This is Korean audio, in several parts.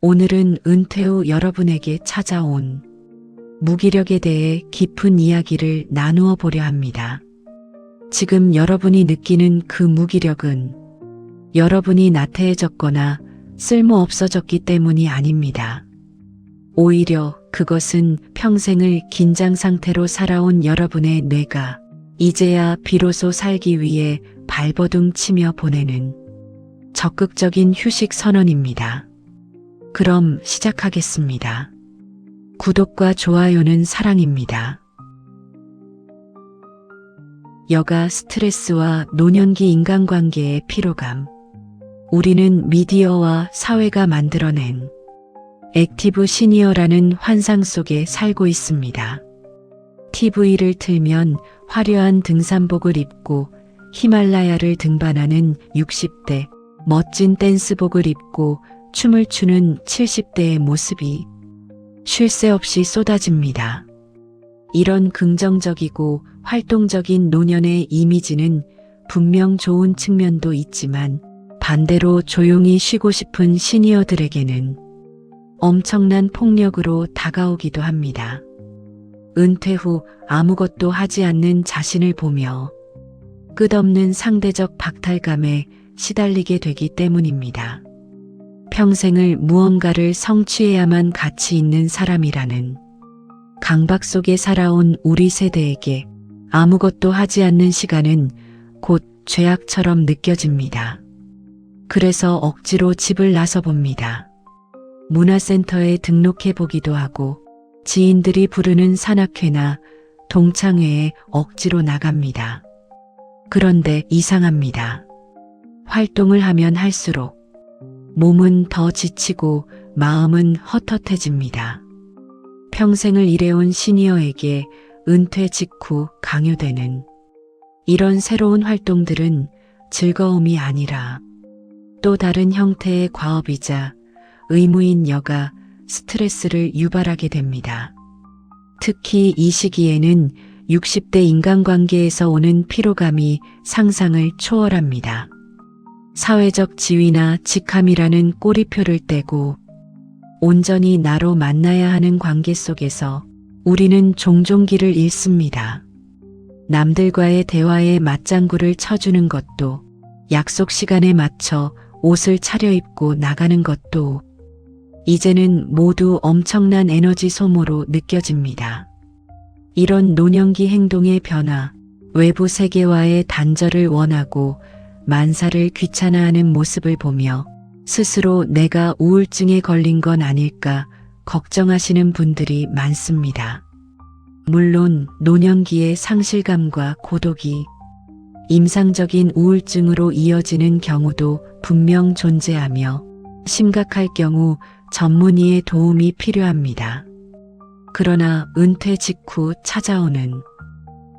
오늘은 은퇴 후 여러분에게 찾아온 무기력에 대해 깊은 이야기를 나누어 보려 합니다. 지금 여러분이 느끼는 그 무기력은 여러분이 나태해졌거나 쓸모없어졌기 때문이 아닙니다. 오히려 그것은 평생을 긴장 상태로 살아온 여러분의 뇌가 이제야 비로소 살기 위해 발버둥 치며 보내는 적극적인 휴식 선언입니다. 그럼 시작하겠습니다. 구독과 좋아요는 사랑입니다. 여가 스트레스와 노년기 인간관계의 피로감. 우리는 미디어와 사회가 만들어낸 액티브 시니어라는 환상 속에 살고 있습니다. TV를 틀면 화려한 등산복을 입고 히말라야를 등반하는 60대, 멋진 댄스복을 입고 춤을 추는 70대의 모습이 쉴 새 없이 쏟아집니다. 이런 긍정적이고 활동적인 노년의 이미지는 분명 좋은 측면도 있지만 반대로 조용히 쉬고 싶은 시니어들에게는 엄청난 폭력으로 다가오기도 합니다. 은퇴 후 아무것도 하지 않는 자신을 보며 끝없는 상대적 박탈감에 시달리게 되기 때문입니다. 평생을 무언가를 성취해야만 가치 있는 사람이라는 강박 속에 살아온 우리 세대에게 아무것도 하지 않는 시간은 곧 죄악처럼 느껴집니다. 그래서 억지로 집을 나서 봅니다. 문화센터에 등록해 보기도 하고 지인들이 부르는 산악회나 동창회에 억지로 나갑니다. 그런데 이상합니다. 활동을 하면 할수록 몸은 더 지치고 마음은 헛헛해집니다. 평생을 일해온 시니어에게 은퇴 직후 강요되는 이런 새로운 활동들은 즐거움이 아니라 또 다른 형태의 과업이자 의무인 여가 스트레스를 유발하게 됩니다. 특히 이 시기에는 60대 인간관계에서 오는 피로감이 상상을 초월합니다. 사회적 지위나 직함이라는 꼬리표를 떼고 온전히 나로 만나야 하는 관계 속에서 우리는 종종 길을 잃습니다. 남들과의 대화에 맞장구를 쳐주는 것도, 약속 시간에 맞춰 옷을 차려입고 나가는 것도 이제는 모두 엄청난 에너지 소모로 느껴집니다. 이런 노년기 행동의 변화, 외부 세계와의 단절을 원하고 만사를 귀찮아하는 모습을 보며 스스로 내가 우울증에 걸린 건 아닐까 걱정하시는 분들이 많습니다. 물론 노년기의 상실감과 고독이 임상적인 우울증으로 이어지는 경우도 분명 존재하며 심각할 경우 전문의의 도움이 필요합니다. 그러나 은퇴 직후 찾아오는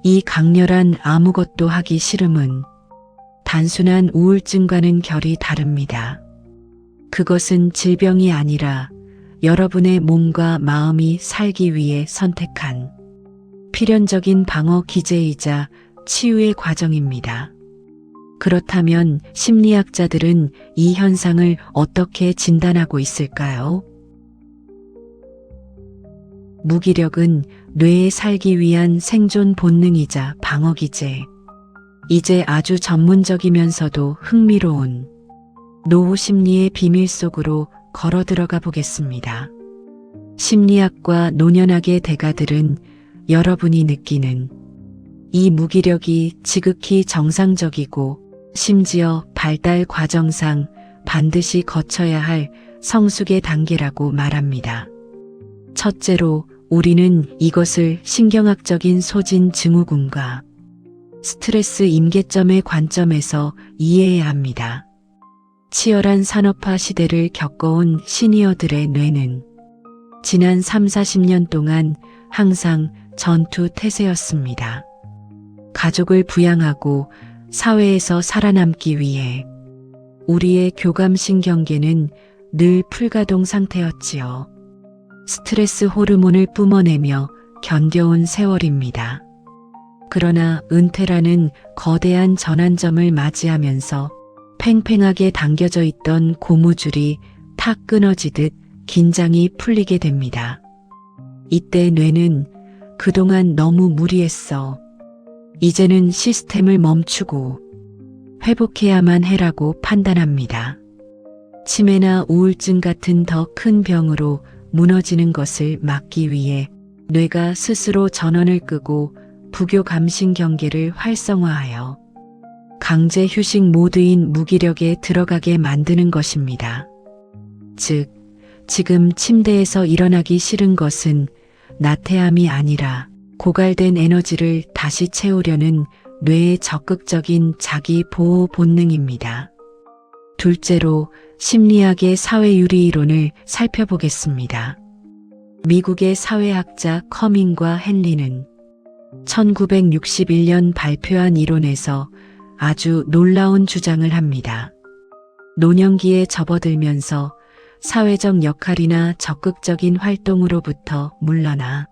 이 강렬한 아무것도 하기 싫음은 단순한 우울증과는 결이 다릅니다. 그것은 질병이 아니라 여러분의 몸과 마음이 살기 위해 선택한 필연적인 방어 기제이자 치유의 과정입니다. 그렇다면 심리학자들은 이 현상을 어떻게 진단하고 있을까요? 무기력은 뇌에 살기 위한 생존 본능이자 방어 기제. 이제 아주 전문적이면서도 흥미로운 노후 심리의 비밀 속으로 걸어 들어가 보겠습니다. 심리학과 노년학의 대가들은 여러분이 느끼는 이 무기력이 지극히 정상적이고 심지어 발달 과정상 반드시 거쳐야 할 성숙의 단계라고 말합니다. 첫째로 우리는 이것을 신경학적인 소진 증후군과 스트레스 임계점의 관점에서 이해해야 합니다. 치열한 산업화 시대를 겪어온 시니어들의 뇌는 지난 30-40년 동안 항상 전투 태세였습니다. 가족을 부양하고 사회에서 살아남기 위해 우리의 교감신경계는 늘 풀가동 상태였지요. 스트레스 호르몬을 뿜어내며 견뎌온 세월입니다. 그러나 은퇴라는 거대한 전환점을 맞이하면서 팽팽하게 당겨져 있던 고무줄이 탁 끊어지듯 긴장이 풀리게 됩니다. 이때 뇌는 그동안 너무 무리했어. 이제는 시스템을 멈추고 회복해야만 해라고 판단합니다. 치매나 우울증 같은 더 큰 병으로 무너지는 것을 막기 위해 뇌가 스스로 전원을 끄고 부교 감신 경계를 활성화하여 강제 휴식 모드인 무기력에 들어가게 만드는 것입니다. 즉, 지금 침대에서 일어나기 싫은 것은 나태함이 아니라 고갈된 에너지를 다시 채우려는 뇌의 적극적인 자기 보호 본능입니다. 둘째로 심리학의 사회유리 이론을 살펴보겠습니다. 미국의 사회학자 커민과 헨리는 1961년 발표한 이론에서 아주 놀라운 주장을 합니다. 노년기에 접어들면서 사회적 역할이나 적극적인 활동으로부터 물러나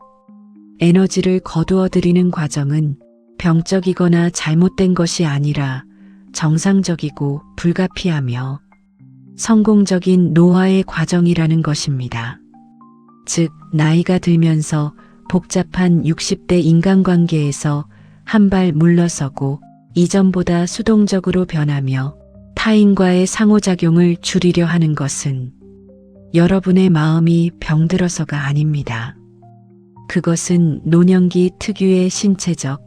에너지를 거두어들이는 과정은 병적이거나 잘못된 것이 아니라 정상적이고 불가피하며 성공적인 노화의 과정이라는 것입니다. 즉, 나이가 들면서 복잡한 60대 인간관계에서 한 발 물러서고 이전보다 수동적으로 변하며 타인과의 상호작용을 줄이려 하는 것은 여러분의 마음이 병들어서가 아닙니다. 그것은 노년기 특유의 신체적,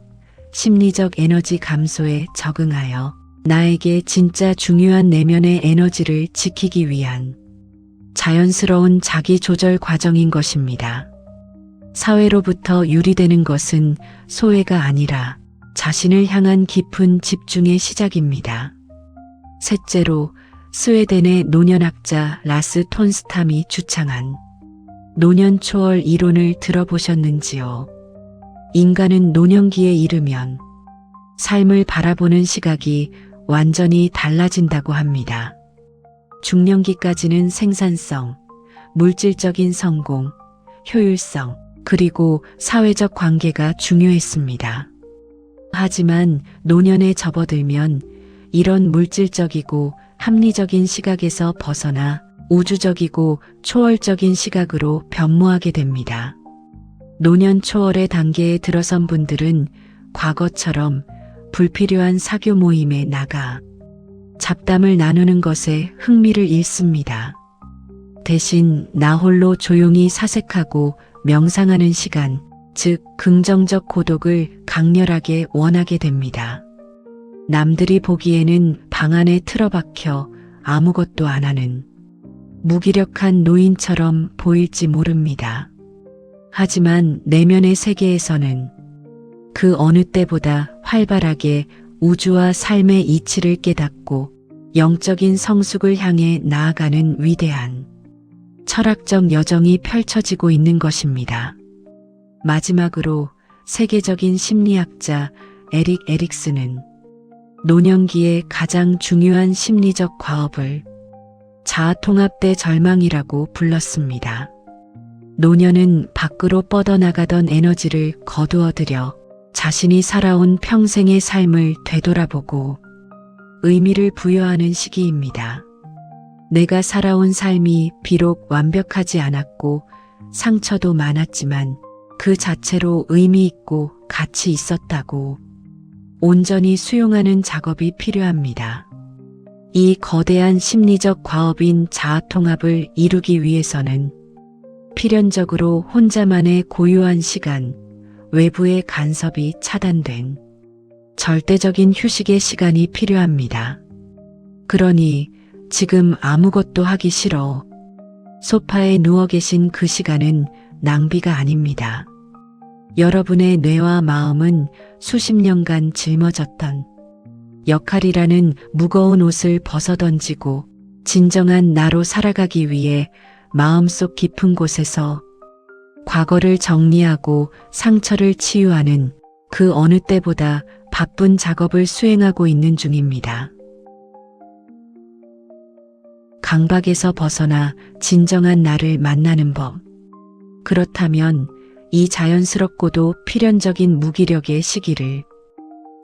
심리적 에너지 감소에 적응하여 나에게 진짜 중요한 내면의 에너지를 지키기 위한 자연스러운 자기 조절 과정인 것입니다. 사회로부터 유리되는 것은 소외가 아니라 자신을 향한 깊은 집중의 시작입니다. 셋째로 스웨덴의 노년학자 라스 톤스탐이 주창한 노년 초월 이론을 들어보셨는지요? 인간은 노년기에 이르면 삶을 바라보는 시각이 완전히 달라진다고 합니다. 중년기까지는 생산성, 물질적인 성공, 효율성, 그리고 사회적 관계가 중요했습니다. 하지만 노년에 접어들면 이런 물질적이고 합리적인 시각에서 벗어나 우주적이고 초월적인 시각으로 변모하게 됩니다. 노년 초월의 단계에 들어선 분들은 과거처럼 불필요한 사교 모임에 나가 잡담을 나누는 것에 흥미를 잃습니다. 대신 나 홀로 조용히 사색하고 명상하는 시간, 즉 긍정적 고독을 강렬하게 원하게 됩니다. 남들이 보기에는 방 안에 틀어박혀 아무것도 안 하는 무기력한 노인처럼 보일지 모릅니다. 하지만 내면의 세계에서는 그 어느 때보다 활발하게 우주와 삶의 이치를 깨닫고 영적인 성숙을 향해 나아가는 위대한 철학적 여정이 펼쳐지고 있는 것입니다. 마지막으로 세계적인 심리학자 에릭 에릭슨은 노년기의 가장 중요한 심리적 과업을 자아통합대 절망이라고 불렀습니다. 노년은 밖으로 뻗어나가던 에너지를 거두어들여 자신이 살아온 평생의 삶을 되돌아보고 의미를 부여하는 시기입니다. 내가 살아온 삶이 비록 완벽하지 않았고 상처도 많았지만 그 자체로 의미 있고 가치 있었다고 온전히 수용하는 작업이 필요합니다. 이 거대한 심리적 과업인 자아통합을 이루기 위해서는 필연적으로 혼자만의 고요한 시간, 외부의 간섭이 차단된 절대적인 휴식의 시간이 필요합니다. 그러니 지금 아무것도 하기 싫어. 소파에 누워 계신 그 시간은 낭비가 아닙니다. 여러분의 뇌와 마음은 수십 년간 짊어졌던 역할이라는 무거운 옷을 벗어던지고 진정한 나로 살아가기 위해 마음속 깊은 곳에서 과거를 정리하고 상처를 치유하는 그 어느 때보다 바쁜 작업을 수행하고 있는 중입니다. 강박에서 벗어나 진정한 나를 만나는 법. 그렇다면 이 자연스럽고도 필연적인 무기력의 시기를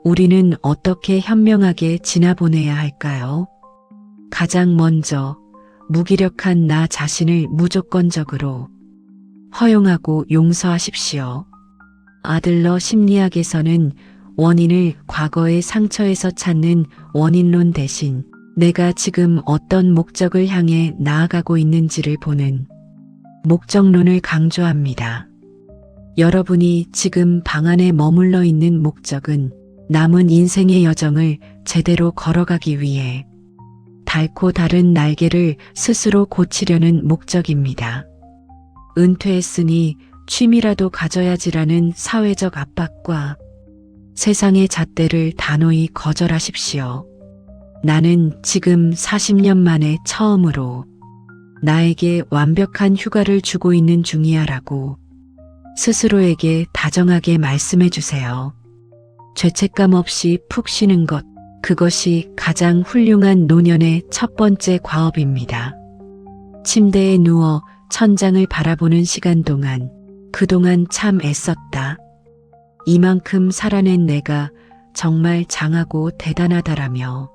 우리는 어떻게 현명하게 지나보내야 할까요? 가장 먼저 무기력한 나 자신을 무조건적으로 허용하고 용서하십시오. 아들러 심리학에서는 원인을 과거의 상처에서 찾는 원인론 대신 내가 지금 어떤 목적을 향해 나아가고 있는지를 보는 목적론을 강조합니다. 여러분이 지금 방 안에 머물러 있는 목적은 남은 인생의 여정을 제대로 걸어가기 위해 닳고 다른 날개를 스스로 고치려는 목적입니다. 은퇴했으니 취미라도 가져야지라는 사회적 압박과 세상의 잣대를 단호히 거절하십시오. 나는 지금 40년 만에 처음으로 나에게 완벽한 휴가를 주고 있는 중이야라고 스스로에게 다정하게 말씀해 주세요. 죄책감 없이 푹 쉬는 것, 그것이 가장 훌륭한 노년의 첫 번째 과업입니다. 침대에 누워 천장을 바라보는 시간 동안 그동안 참 애썼다. 이만큼 살아낸 내가 정말 장하고 대단하다라며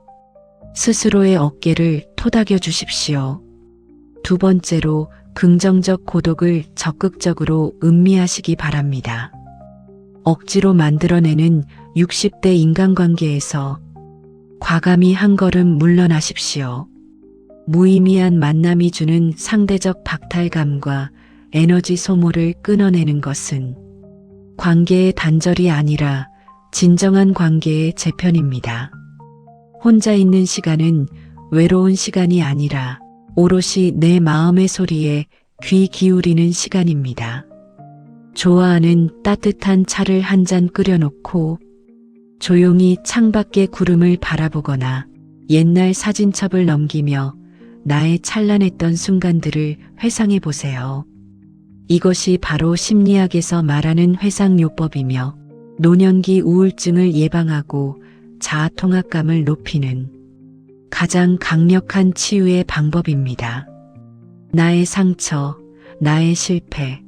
스스로의 어깨를 토닥여 주십시오. 두 번째로 긍정적 고독을 적극적으로 음미하시기 바랍니다. 억지로 만들어내는 60대 인간관계에서 과감히 한 걸음 물러나십시오. 무의미한 만남이 주는 상대적 박탈감과 에너지 소모를 끊어내는 것은 관계의 단절이 아니라 진정한 관계의 재편입니다. 혼자 있는 시간은 외로운 시간이 아니라 오롯이 내 마음의 소리에 귀 기울이는 시간입니다. 좋아하는 따뜻한 차를 한 잔 끓여놓고 조용히 창밖의 구름을 바라보거나 옛날 사진첩을 넘기며 나의 찬란했던 순간들을 회상해 보세요. 이것이 바로 심리학에서 말하는 회상요법이며 노년기 우울증을 예방하고 자아통합감을 높이는 가장 강력한 치유의 방법입니다. 나의 상처, 나의 실패,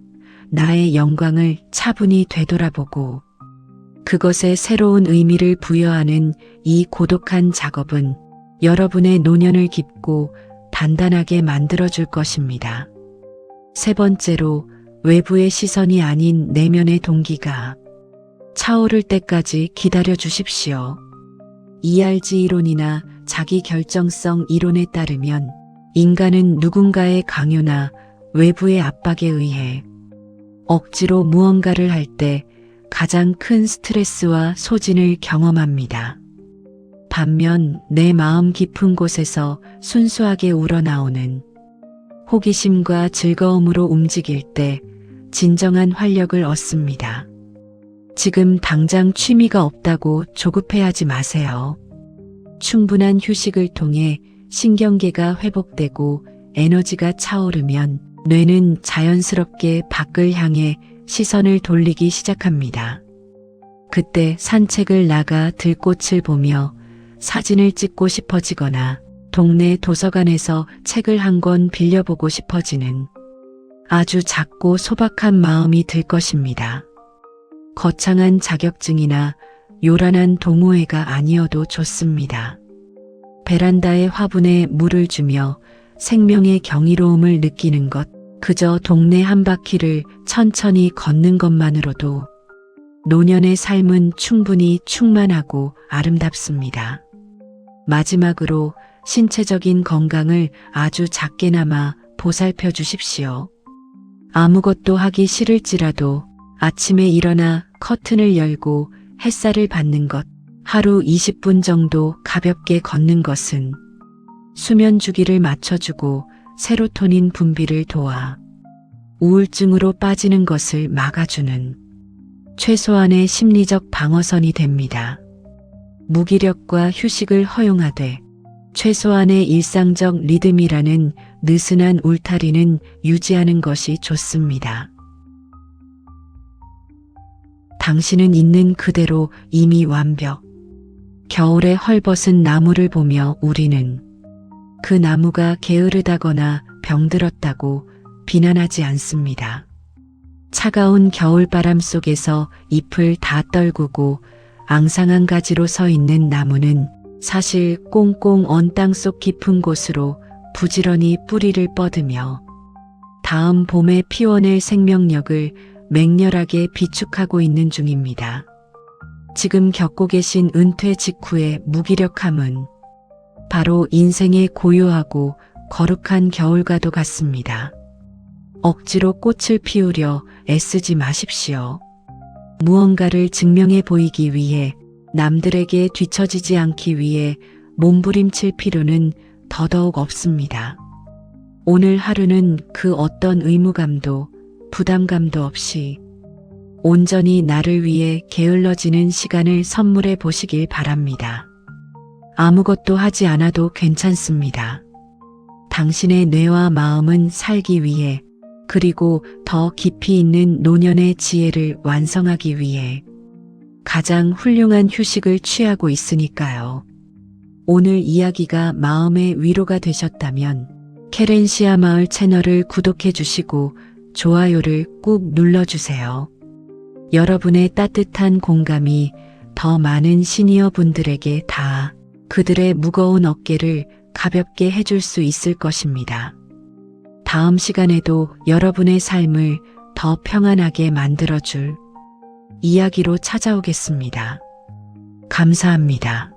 나의 영광을 차분히 되돌아보고 그것에 새로운 의미를 부여하는 이 고독한 작업은 여러분의 노년을 깊고 단단하게 만들어줄 것입니다. 세 번째로 외부의 시선이 아닌 내면의 동기가 차오를 때까지 기다려 주십시오. ERG 이론이나 자기 결정성 이론에 따르면 인간은 누군가의 강요나 외부의 압박에 의해 억지로 무언가를 할 때 가장 큰 스트레스와 소진을 경험합니다. 반면 내 마음 깊은 곳에서 순수하게 우러나오는 호기심과 즐거움으로 움직일 때 진정한 활력을 얻습니다. 지금 당장 취미가 없다고 조급해하지 마세요. 충분한 휴식을 통해 신경계가 회복되고 에너지가 차오르면 뇌는 자연스럽게 밖을 향해 시선을 돌리기 시작합니다. 그때 산책을 나가 들꽃을 보며 사진을 찍고 싶어지거나 동네 도서관에서 책을 한 권 빌려보고 싶어지는 아주 작고 소박한 마음이 들 것입니다. 거창한 자격증이나 요란한 동호회가 아니어도 좋습니다. 베란다의 화분에 물을 주며 생명의 경이로움을 느끼는 것, 그저 동네 한 바퀴를 천천히 걷는 것만으로도 노년의 삶은 충분히 충만하고 아름답습니다. 마지막으로 신체적인 건강을 아주 작게나마 보살펴 주십시오. 아무것도 하기 싫을지라도 아침에 일어나 커튼을 열고 햇살을 받는 것, 하루 20분 정도 가볍게 걷는 것은 수면 주기를 맞춰주고 세로토닌 분비를 도와 우울증으로 빠지는 것을 막아주는 최소한의 심리적 방어선이 됩니다. 무기력과 휴식을 허용하되 최소한의 일상적 리듬이라는 느슨한 울타리는 유지하는 것이 좋습니다. 당신은 있는 그대로 이미 완벽. 겨울에 헐벗은 나무를 보며 우리는 그 나무가 게으르다거나 병들었다고 비난하지 않습니다. 차가운 겨울바람 속에서 잎을 다 떨구고 앙상한 가지로 서 있는 나무는 사실 꽁꽁 언 땅속 깊은 곳으로 부지런히 뿌리를 뻗으며 다음 봄에 피워낼 생명력을 맹렬하게 비축하고 있는 중입니다. 지금 겪고 계신 은퇴 직후의 무기력함은 바로 인생의 고요하고 거룩한 겨울과도 같습니다. 억지로 꽃을 피우려 애쓰지 마십시오. 무언가를 증명해 보이기 위해, 남들에게 뒤처지지 않기 위해 몸부림칠 필요는 더더욱 없습니다. 오늘 하루는 그 어떤 의무감도 부담감도 없이 온전히 나를 위해 게을러지는 시간을 선물해 보시길 바랍니다. 아무것도 하지 않아도 괜찮습니다. 당신의 뇌와 마음은 살기 위해, 그리고 더 깊이 있는 노년의 지혜를 완성하기 위해 가장 훌륭한 휴식을 취하고 있으니까요. 오늘 이야기가 마음의 위로가 되셨다면 케렌시아 마을 채널을 구독해 주시고 좋아요를 꾹 눌러주세요. 여러분의 따뜻한 공감이 더 많은 시니어 분들에게 닿아 그들의 무거운 어깨를 가볍게 해줄 수 있을 것입니다. 다음 시간에도 여러분의 삶을 더 평안하게 만들어줄 이야기로 찾아오겠습니다. 감사합니다.